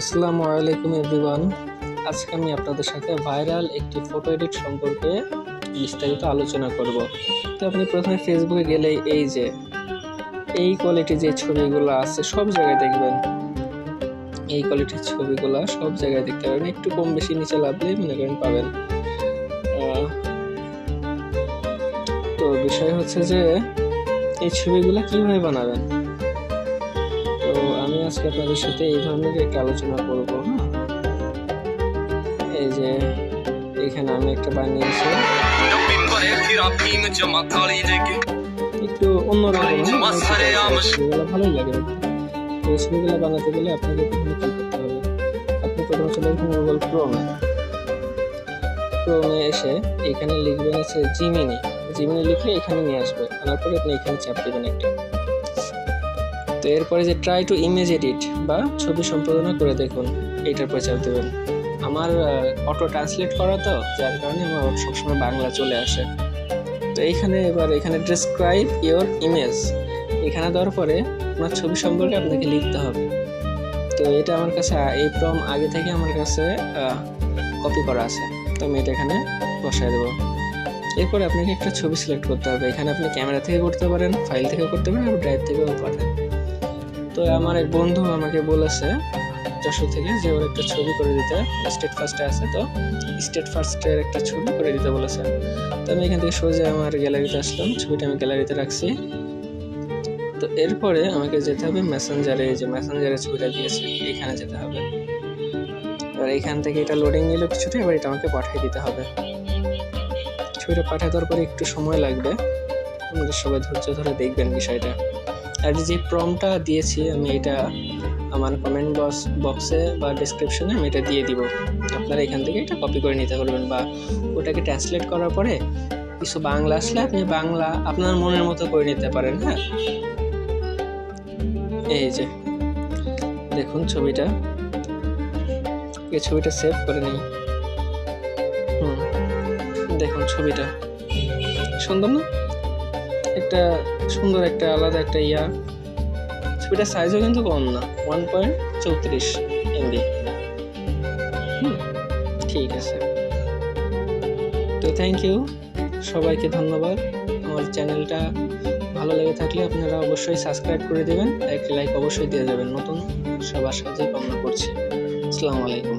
আসসালামু আলাইকুম এভরিওয়ান। আজকে আমি আপনাদের সাথে ভাইরাল একটি ফটো এডিট সম্পর্কে বিস্তারিত আলোচনা করব। তো আপনি প্রথমে ফেসবুকে গেলেই এই কোয়ালিটির যে ছবিগুলো আছে সব জায়গায় দেখবেন, এই কোয়ালিটির ছবিগুলো সব জায়গায় দেখতে পাবেন। একটু কম বেশি নিচে লাভলেই মনে করেন পাবেন। তো বিষয় হচ্ছে যে এই ছবিগুলো কিভাবে বানাবেন। তো আমি আজকে আপনাদের সাথে এই ধরনের একটা আলোচনা করব। এই যে এখানে আমি একটা বানিয়েছি, একটু অন্যরকম, ছবিগুলো ভালোই লাগে। এই ছবিগুলো বানাতে গেলে আপনাকে প্রথমে কি করতে হবে, আপনি প্রথমে চলে আসবেন গুগল ক্রোমে এসে এখানে লিখবেন হচ্ছে জিমিনি লিখলে এখানে নিয়ে আসবে। আনার পরে আপনি এখানে চাপ দেবেন একটা। তো এরপরে যে ট্রাই টু ইমেজ এডিট বা ছবি সম্পাদনা করে দেখুন, এইটার পরে চাপ দেবেন। আমার অটো ট্রান্সলেট করা তো, যার কারণে আমার সবসময় বাংলা চলে আসে। তো এখানে ডেসক্রাইব ইওর ইমেজ, এখানে দেওয়ার পরে আপনার ছবি সম্পর্কে আপনাকে লিখতে হবে। তো এটা আমার কাছে এই প্রম্পট আগে থেকে আমার কাছে কপি করা আছে, তো আমি এটা এখানে বসায় দেবো। এরপরে আপনাকে একটা ছবি সিলেক্ট করতে হবে। এখানে আপনি ক্যামেরা থেকে করতে পারেন, ফাইল থেকে করতে পারেন, আর ড্রাইভ থেকেও পাঠান। তো আমার এক বন্ধু আমাকে বলেছে যশোর থেকে যে ওর একটা ছবি করে দিতে, স্টেট ফার্স্টে আছে, তো স্টেট ফার্স্টের একটা ছবি করে দিতে বলেছে। তো আমি এখান থেকে সোজা আমার গ্যালারিতে আসলাম, ছবিটা আমি গ্যালারিতে রাখছি। তো এরপরে আমাকে যেতে হবে মেসেঞ্জারে, যে মেসেঞ্জারে ছবিটা দিয়েছে এখানে যেতে হবে। এবার এখান থেকে এটা লোডিং নিল কিছুটা, এবার এটা আমাকে পাঠিয়ে দিতে হবে। ছবিটা পাঠিয়ে দেওয়ার পরে একটু সময় লাগবে, আমাদের সবাই ধৈর্য ধরে দেখবেন বিষয়টা। আর যে প্রম্পটটা দিয়েছি আমি, এটা আমার কমেন্ট বক্সে বা ডেসক্রিপশনে আমি এটা দিয়ে দিব। আপনারা এখান থেকে এটা কপি করে নিতে পারবেন, বা ওটাকে ট্রান্সলেট করার পরে কিছু বাংলা আসলে আপনি বাংলা আপনার মনের মতো করে নিতে পারেন। হ্যাঁ, এই যে দেখুন ছবিটা, এই ছবিটা সেভ করে নিই। দেখুন ছবিটা সুন্দর না, একটা সুন্দর একটা আলাদা একটা ছবিটার সাইজও কিন্তু কম না, 1.34 MB। ঠিক আছে, তো থ্যাংক ইউ, সবাইকে ধন্যবাদ। আমার চ্যানেলটা ভালো লেগে থাকলে আপনারা অবশ্যই সাবস্ক্রাইব করে দেবেন, একটা লাইক অবশ্যই দিয়ে যাবেন। নতুন সবার সাথে কামনা করছি। আসসালামু আলাইকুম।